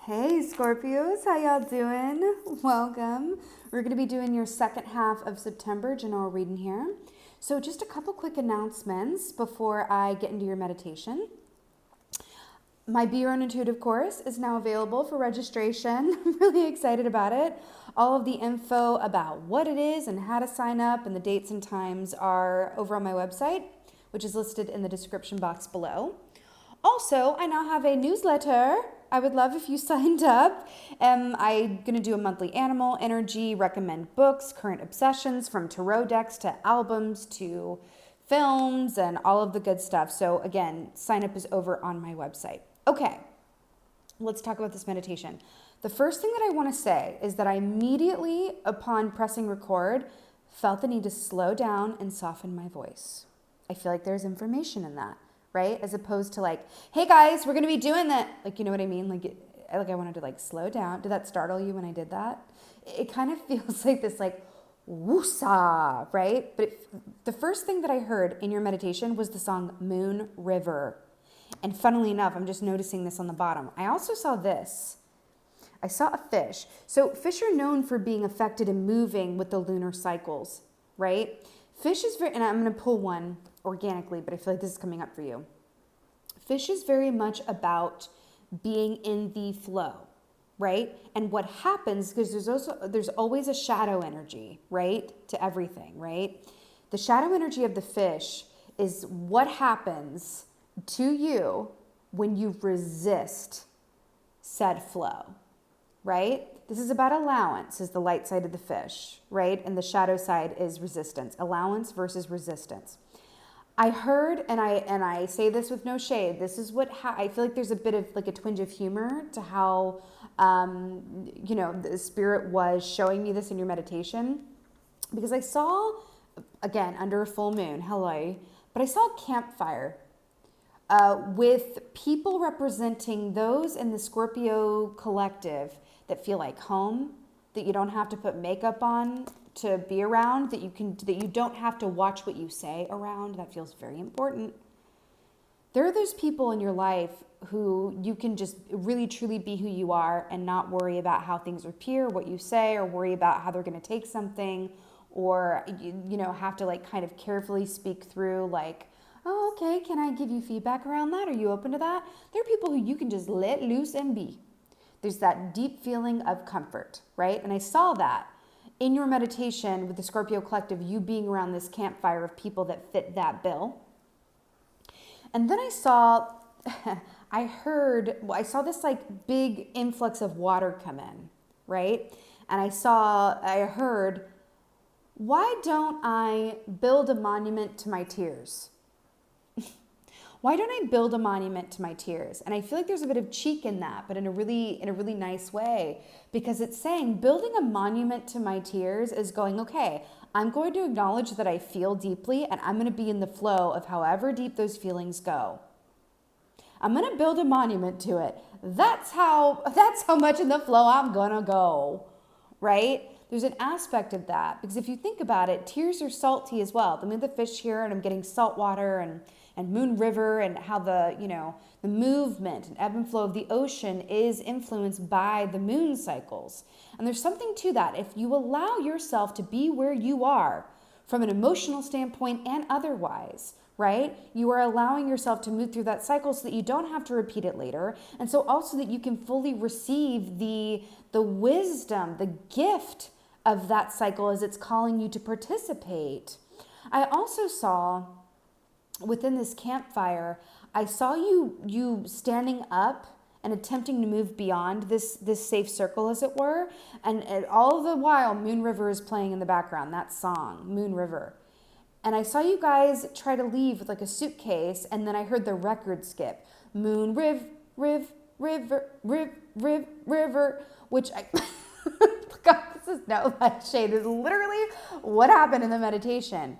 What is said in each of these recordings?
Hey Scorpios, how y'all doing? Welcome. We're going to be doing your second half of September general reading here. So just a couple quick announcements before I get into your meditation. My Be Your Own Intuitive course is now available for registration. I'm really excited about it. All of the info about what it is and how to sign up and the dates and times are over on my website, which is listed in the description box below. Also, I now have a newsletter. I would love if you signed up. I'm going to do a monthly animal energy, recommend books, current obsessions, from tarot decks to albums to films and all of the good stuff. So again, sign up is over on my website. Okay, let's talk about this meditation. The first thing that I want to say is that I immediately, upon pressing record, felt the need to slow down and soften my voice. I feel like there's information in that. Right? As opposed to like, hey guys, we're going to be doing that. Like, you know what I mean? Like I wanted to like slow down. Did that startle you when I did that? It kind of feels like this like woosah, right? But the first thing that I heard in your meditation was the song Moon River. And funnily enough, I'm just noticing this on the bottom. I also saw this. I saw a fish. So fish are known for being affected and moving with the lunar cycles, right? Fish is very, and I'm going to pull one organically, but I feel like this is coming up for you. Fish is very much about being in the flow, right? And what happens, because there's always a shadow energy, right? To everything, right? The shadow energy of the fish is what happens to you when you resist said flow, right? This is about allowance, is the light side of the fish, right? And the shadow side is resistance. Allowance versus resistance. I heard, and I say this with no shade, this is what, I feel like there's a bit of like a twinge of humor to how, the spirit was showing me this in your meditation. Because I saw, again, under a full moon, hello, but I saw a campfire with people representing those in the Scorpio collective that feel like home, that you don't have to put makeup on to be around, that you don't have to watch what you say around. That feels very important. There are those people in your life who you can just really truly be who you are and not worry about how things appear, what you say, or worry about how they're going to take something, or have to like kind of carefully speak through like, oh, okay, can I give you feedback around that? Are you open to that? There are people who you can just let loose and be. There's that deep feeling of comfort, right? And I saw that in your meditation with the Scorpio collective, you being around this campfire of people that fit that bill. And then I saw this like big influx of water come in, right? And I heard, why don't I build a monument to my tears? Why don't I build a monument to my tears? And I feel like there's a bit of cheek in that, but in a really nice way, because it's saying building a monument to my tears is going, okay, I'm going to acknowledge that I feel deeply and I'm going to be in the flow of however deep those feelings go. I'm going to build a monument to it. That's how much in the flow I'm going to go, right? There's an aspect of that, because if you think about it, tears are salty as well. I'm in the fish here and I'm getting salt water and Moon River, and how the movement and ebb and flow of the ocean is influenced by the moon cycles. And there's something to that. If you allow yourself to be where you are from an emotional standpoint and otherwise, right? You are allowing yourself to move through that cycle so that you don't have to repeat it later. And so also that you can fully receive the wisdom, the gift of that cycle as it's calling you to participate. I also saw within this campfire, I saw you standing up and attempting to move beyond this safe circle, as it were. And all the while, Moon River is playing in the background, that song, Moon River. And I saw you guys try to leave with like a suitcase, and then I heard the record skip. Moon River, which I... God, this is no light shade. This is literally what happened in the meditation.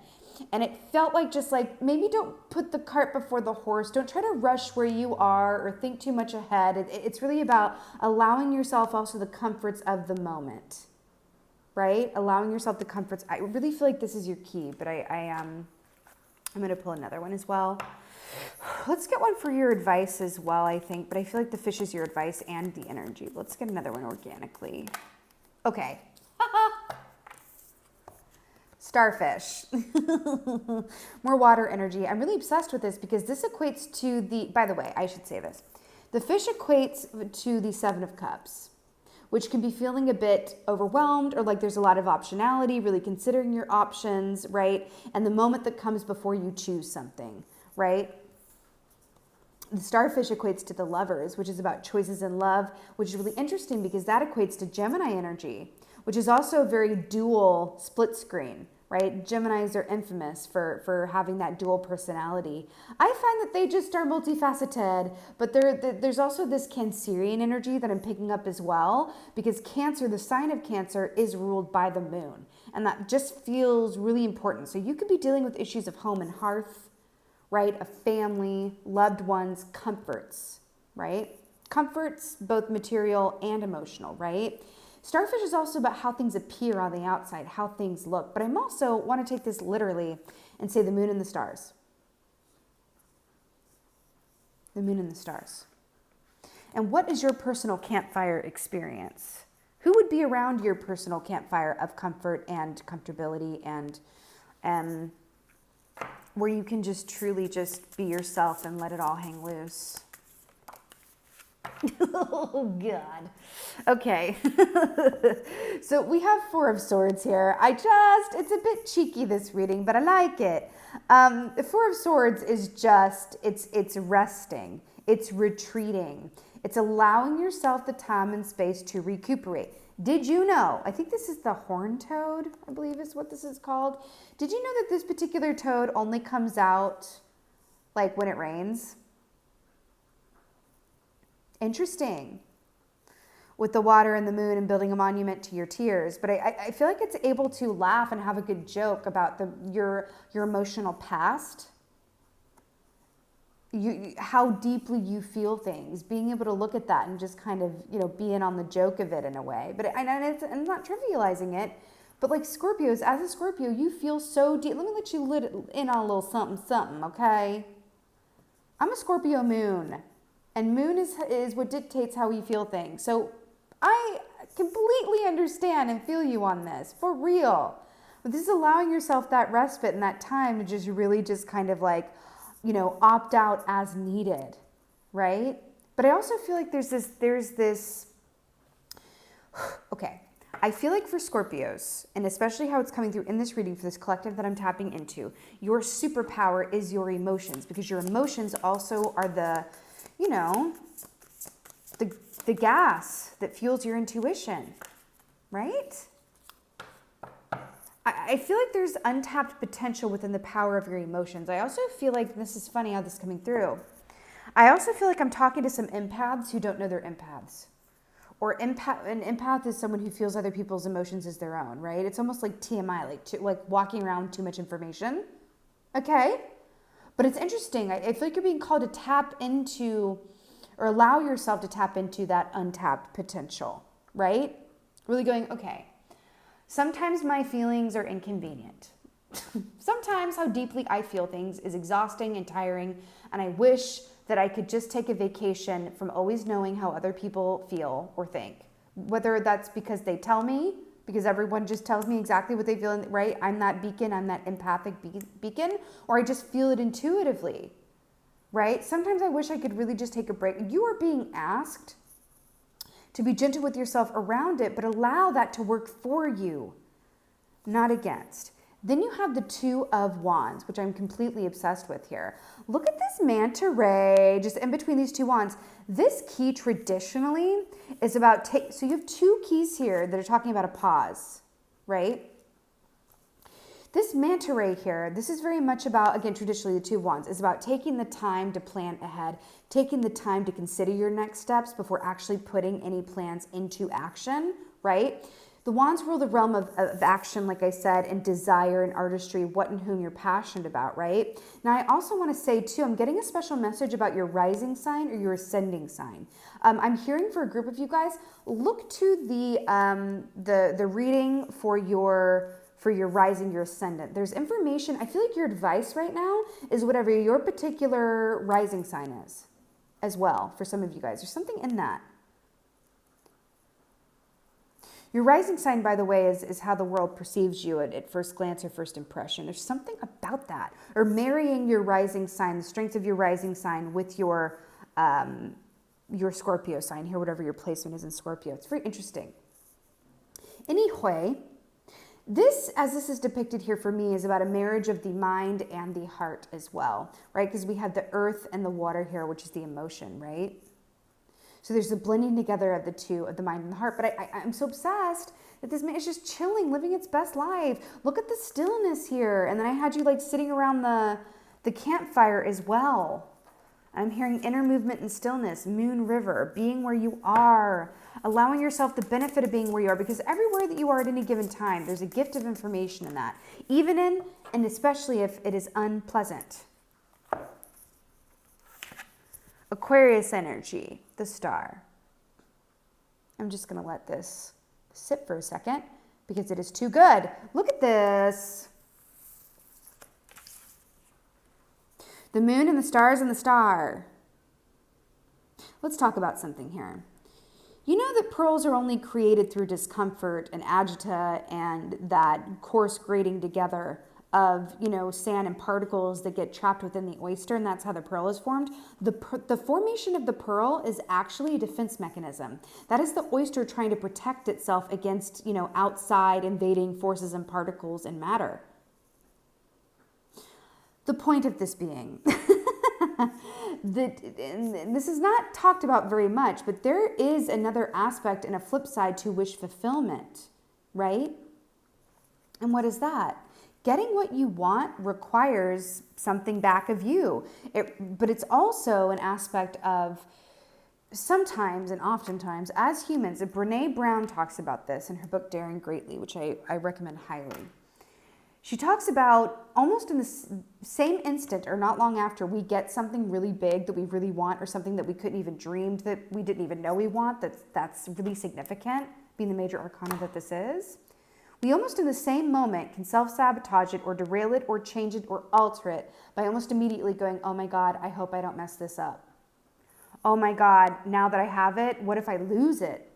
And it felt like just like, maybe don't put the cart before the horse. Don't try to rush where you are or think too much ahead. It's really about allowing yourself also the comforts of the moment, right? Allowing yourself the comforts. I really feel like this is your key, but I'm going to pull another one as well. Let's get one for your advice as well, I think. But I feel like the fish is your advice and the energy. Let's get another one organically. Okay. Starfish. More water energy. I'm really obsessed with this because this equates to the, by the way, I should say this. The fish equates to the Seven of Cups, which can be feeling a bit overwhelmed or like there's a lot of optionality, really considering your options, right? And the moment that comes before you choose something, right? The starfish equates to the Lovers, which is about choices in love, which is really interesting because that equates to Gemini energy, which is also a very dual split screen, right? Geminis are infamous for having that dual personality. I find that they just are multifaceted, but there's also this Cancerian energy that I'm picking up as well, because Cancer, the sign of Cancer, is ruled by the moon. And that just feels really important. So you could be dealing with issues of home and hearth, right? A family, loved ones, comforts, right? Comforts, both material and emotional, right? Starfish is also about how things appear on the outside, how things look. But I'm also want to take this literally and say the moon and the stars. The moon and the stars. And what is your personal campfire experience? Who would be around your personal campfire of comfort and comfortability and where you can just truly just be yourself and let it all hang loose? Oh, God. Okay. So we have Four of Swords here. It's a bit cheeky, this reading, but I like it. The Four of Swords is just, it's resting. It's retreating. It's allowing yourself the time and space to recuperate. Did you know, I think this is the horned toad, I believe is what this is called. Did you know that this particular toad only comes out like when it rains? Interesting. With the water and the moon and building a monument to your tears. But I feel like it's able to laugh and have a good joke about your emotional past. How deeply you feel things. Being able to look at that and just kind of, be in on the joke of it in a way. But I'm not trivializing it. But like Scorpios, as a Scorpio, you feel so deep. Let me let you in on a little something, okay? I'm a Scorpio moon. And moon is what dictates how we feel things. So I completely understand and feel you on this, for real. But this is allowing yourself that respite and that time to just really just kind of like, opt out as needed, right? But I also feel like there's this, okay. I feel like for Scorpios, and especially how it's coming through in this reading for this collective that I'm tapping into, your superpower is your emotions, because your emotions also are the gas that fuels your intuition, right? I feel like there's untapped potential within the power of your emotions. I also feel like, this is funny how this is coming through, I also feel like I'm talking to some empaths who don't know they're empaths. Or an empath is someone who feels other people's emotions as their own, right? It's almost like TMI, like walking around with too much information, okay? But it's interesting. I feel like you're being called to tap into, or allow yourself to tap into that untapped potential, right? Really going, okay, sometimes my feelings are inconvenient. Sometimes how deeply I feel things is exhausting and tiring, and I wish that I could just take a vacation from always knowing how other people feel or think. Whether that's because they tell me, because everyone just tells me exactly what they feel, right? I'm that beacon, I'm that empathic beacon, or I just feel it intuitively, right? Sometimes I wish I could really just take a break. You are being asked to be gentle with yourself around it, but allow that to work for you, not against. Then you have the Two of Wands, which I'm completely obsessed with here. Look at this manta ray just in between these two wands. This key traditionally is about, so you have two keys here that are talking about a pause, right? This manta ray here, this is very much about, again, traditionally the Two of Wands, is about taking the time to plan ahead, taking the time to consider your next steps before actually putting any plans into action, right? The wands rule the realm of action, like I said, and desire and artistry, what and whom you're passionate about, right? Now, I also want to say, too, I'm getting a special message about your rising sign or your ascending sign. I'm hearing for a group of you guys, look to the reading for your for your rising, your ascendant. There's information. I feel like your advice right now is whatever your particular rising sign is as well for some of you guys. There's something in that. Your rising sign, by the way, is how the world perceives you at first glance or first impression. There's something about that. Or marrying your rising sign, the strength of your rising sign with your Scorpio sign here, whatever your placement is in Scorpio. It's very interesting. Anyway, this, as this is depicted here for me, is about a marriage of the mind and the heart as well, right? Because we have the earth and the water here, which is the emotion, right? So there's the blending together of the two, of the mind and the heart. But I'm so obsessed that this man is just chilling, living its best life. Look at the stillness here. And then I had you like sitting around the campfire as well. I'm hearing inner movement and stillness, moon river, being where you are, allowing yourself the benefit of being where you are, because everywhere that you are at any given time, there's a gift of information in that, even in, and especially if it is unpleasant. Aquarius energy, the star. I'm just going to let this sit for a second because it is too good. Look at this. The moon and the stars and the star. Let's talk about something here. You know that pearls are only created through discomfort and agita and that coarse grating together of, sand and particles that get trapped within the oyster, and that's how the pearl is formed. The formation of the pearl is actually a defense mechanism. That is the oyster trying to protect itself against, outside invading forces and particles and matter. The point of this being, and this is not talked about very much, but there is another aspect and a flip side to wish fulfillment, right? And what is that? Getting what you want requires something back of you. But it's also an aspect of sometimes and oftentimes as humans, and Brene Brown talks about this in her book Daring Greatly, which I recommend highly. She talks about almost in the same instant or not long after we get something really big that we really want, or something that we couldn't even dream that we didn't even know we want, that's really significant, being the major arcana that this is. We almost in the same moment can self-sabotage it or derail it or change it or alter it by almost immediately going, oh my God, I hope I don't mess this up. Oh my God, now that I have it, what if I lose it?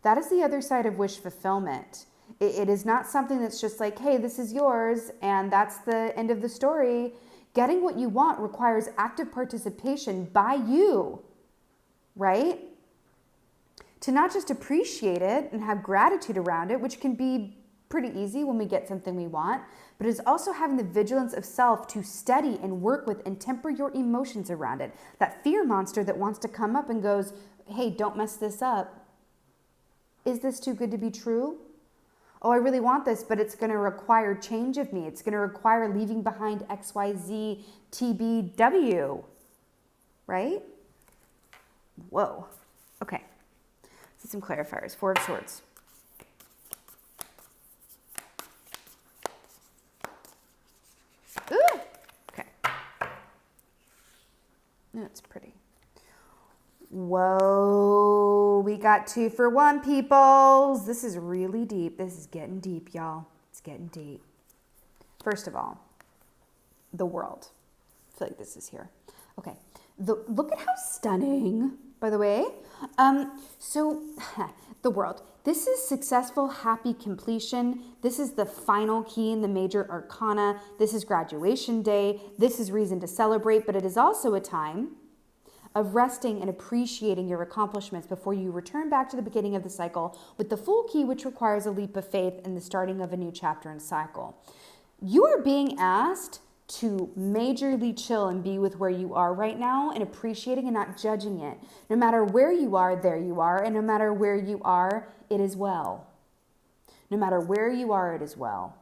That is the other side of wish fulfillment. It is not something that's just like, hey, this is yours, and that's the end of the story. Getting what you want requires active participation by you, right? To not just appreciate it and have gratitude around it, which can be pretty easy when we get something we want, but it's also having the vigilance of self to study and work with and temper your emotions around it. That fear monster that wants to come up and goes, hey, don't mess this up. Is this too good to be true? Oh, I really want this, but it's going to require change of me. It's going to require leaving behind XYZ TBW, right? Whoa. Okay. Let's see some clarifiers. Four of Swords. Ooh. Okay. That's pretty. Whoa, we got 2 for 1, peoples. This is really deep. This is getting deep, y'all. It's getting deep. First of all, the world. I feel like this is here. Okay. Look at how stunning, by the way. So the world. This is successful, happy completion. This is the final key in the major arcana. This is graduation day. This is reason to celebrate, but it is also a time of resting and appreciating your accomplishments before you return back to the beginning of the cycle with the full key, which requires a leap of faith in the starting of a new chapter and cycle. You are being asked to majorly chill and be with where you are right now and appreciating and not judging it. No matter where you are, there you are. And no matter where you are, it is well. No matter where you are, it is well.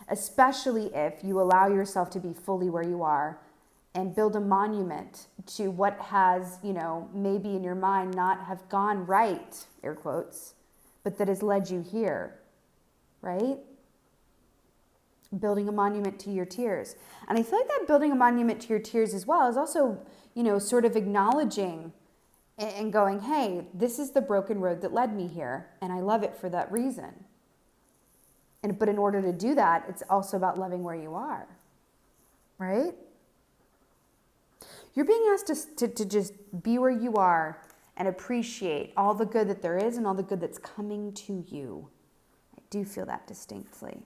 Especially if you allow yourself to be fully where you are and build a monument to what has, maybe in your mind not have gone right, air quotes, but that has led you here, right? Building a monument to your tears. And I feel like that building a monument to your tears as well is also, sort of acknowledging and going, hey, this is the broken road that led me here, and I love it for that reason. But in order to do that, it's also about loving where you are, right? You're being asked to just be where you are and appreciate all the good that there is and all the good that's coming to you. I do feel that distinctly.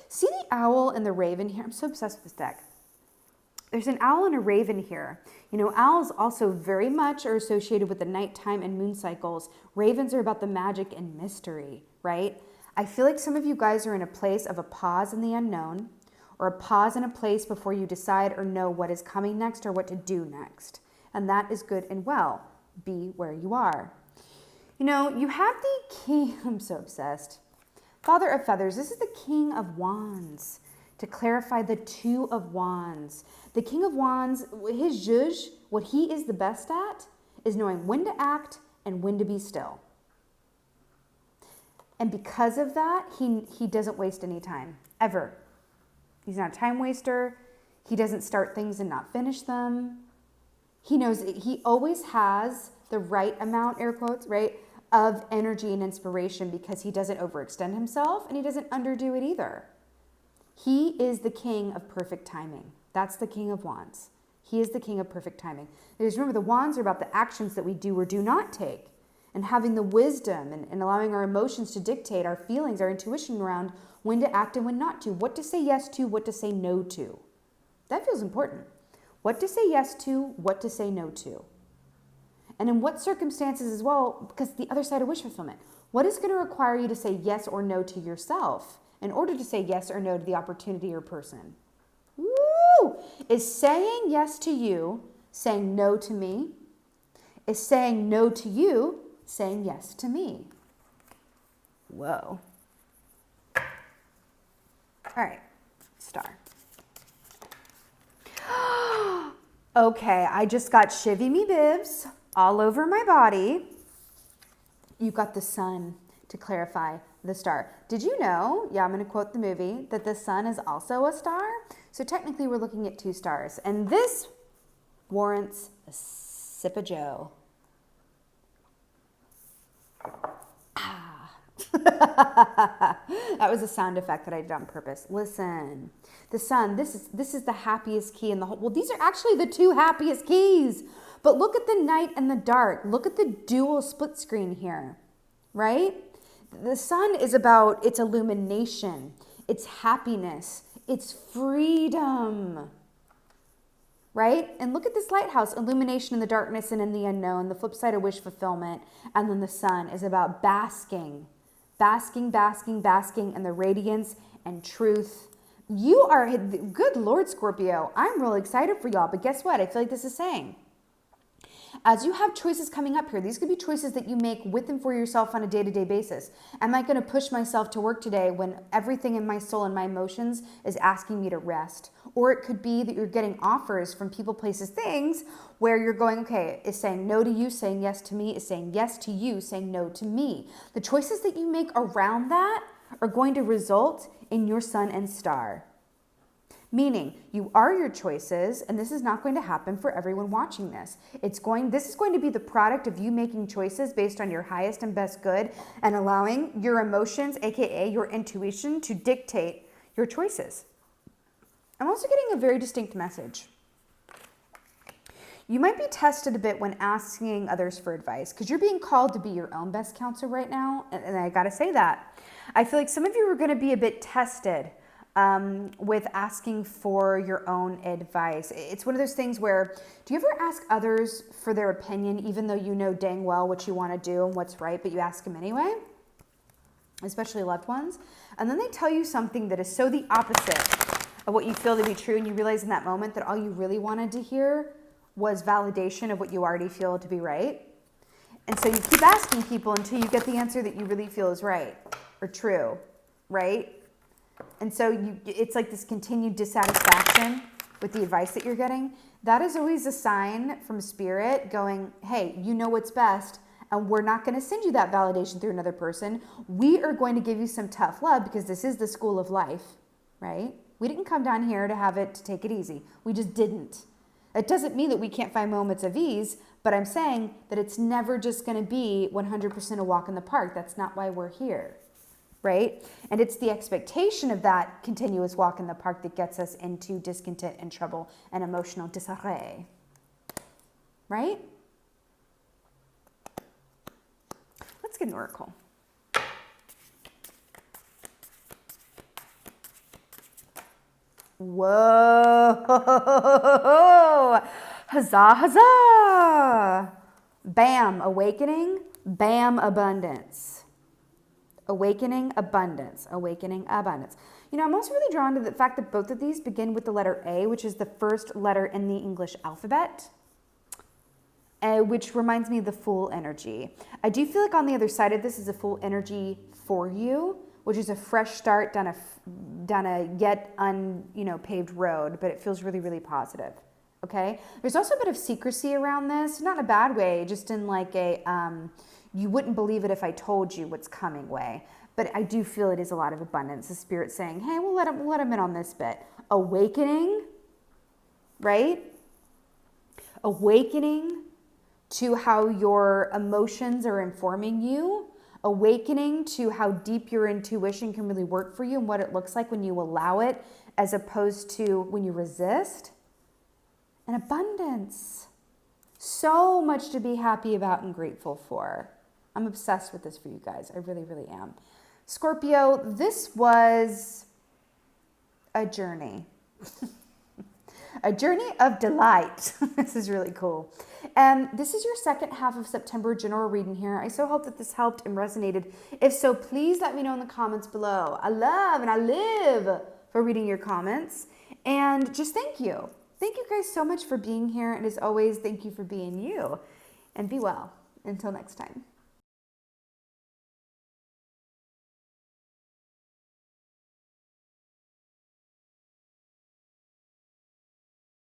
See the owl and the raven here? I'm so obsessed with this deck. There's an owl and a raven here. You know, owls also very much are associated with the nighttime and moon cycles. Ravens are about the magic and mystery, right? I feel like some of you guys are in a place of a pause in the unknown, or a pause in a place before you decide or know what is coming next or what to do next. And that is good and well. Be where you are. You know, you have the king, I'm so obsessed. Father of Feathers, this is the King of Wands. To clarify, the Two of Wands. The King of Wands, his zhuzh, what he is the best at, is knowing when to act and when to be still. And because of that, he doesn't waste any time, ever. He's not a time waster. He doesn't start things and not finish them. He knows he always has the right amount, air quotes, right, of energy and inspiration because he doesn't overextend himself and he doesn't underdo it either. He is the king of perfect timing. That's the King of Wands. He is the king of perfect timing. Because remember, the wands are about the actions that we do or do not take, and having the wisdom and allowing our emotions to dictate our feelings, our intuition around when to act and when not to, what to say yes to, what to say no to. That feels important. What to say yes to, what to say no to. And in what circumstances as well, because the other side of wish fulfillment, what is going to require you to say yes or no to yourself in order to say yes or no to the opportunity or person? Woo! Is saying yes to you saying no to me? Is saying no to you saying yes to me? Whoa. All right, star. Okay, I just got shivvy me bibs all over my body. You got the sun, to clarify, the star. Did you know, I'm going to quote the movie, that the sun is also a star? So technically we're looking at 2 stars. And this warrants a sip of Joe. That was a sound effect that I did on purpose. Listen, the sun, this is the happiest key in the whole, well, these are actually the 2 happiest keys. But look at the night and the dark. Look at the dual split screen here, right? The sun is about its illumination, its happiness, its freedom, right? And look at this lighthouse, illumination in the darkness and in the unknown, the flip side of wish fulfillment. And then the sun is about basking in the radiance and truth. You are, good Lord, Scorpio, I'm really excited for y'all. But guess what? I feel like this is saying, as you have choices coming up here, these could be choices that you make with and for yourself on a day-to-day basis. Am I going to push myself to work today when everything in my soul and my emotions is asking me to rest? Or it could be that you're getting offers from people, places, things where you're going, okay, is saying no to you, saying yes to me, is saying yes to you, saying no to me. The choices that you make around that are going to result in your sun and star. Meaning, you are your choices, and this is not going to happen for everyone watching this. This is going to be the product of you making choices based on your highest and best good and allowing your emotions, aka your intuition, to dictate your choices. I'm also getting a very distinct message. You might be tested a bit when asking others for advice because you're being called to be your own best counselor right now, and I gotta say that. I feel like some of you are gonna be a bit tested with asking for your own advice. It's one of those things where, do you ever ask others for their opinion, even though you know dang well what you want to do and what's right, but you ask them anyway? Especially loved ones. And then they tell you something that is so the opposite of what you feel to be true, and you realize in that moment that all you really wanted to hear was validation of what you already feel to be right. And so you keep asking people until you get the answer that you really feel is right or true, right? And so it's like this continued dissatisfaction with the advice that you're getting. That is always a sign from spirit going, hey, you know what's best, and we're not going to send you that validation through another person. We are going to give you some tough love because this is the school of life, right? We didn't come down here to take it easy. We just didn't. It doesn't mean that we can't find moments of ease, but I'm saying that it's never just going to be 100% a walk in the park. That's not why we're here. right? And it's the expectation of that continuous walk in the park that gets us into discontent and trouble and emotional disarray, right? Let's get an oracle. Whoa! Huzzah, huzzah! Bam, awakening. Bam, abundance. Awakening, abundance. Awakening, abundance. You know, I'm also really drawn to the fact that both of these begin with the letter A, which is the first letter in the English alphabet, which reminds me of the Fool energy. I do feel like on the other side of this is a Fool energy for you, which is a fresh start down a yet paved road, but it feels really, really positive. Okay. There's also a bit of secrecy around this, not in a bad way, just in like a you wouldn't believe it if I told you what's coming way. But I do feel it is a lot of abundance. The Spirit saying, hey, we'll let him in on this bit. Awakening, right? Awakening to how your emotions are informing you. Awakening to how deep your intuition can really work for you and what it looks like when you allow it as opposed to when you resist. And abundance. So much to be happy about and grateful for. I'm obsessed with this for you guys. I really, really am. Scorpio, this was a journey. A journey of delight. This is really cool. And this is your second half of September general reading here. I so hope that this helped and resonated. If so, please let me know in the comments below. I love and I live for reading your comments. And just thank you. Thank you guys so much for being here. And as always, thank you for being you. And be well. Until next time.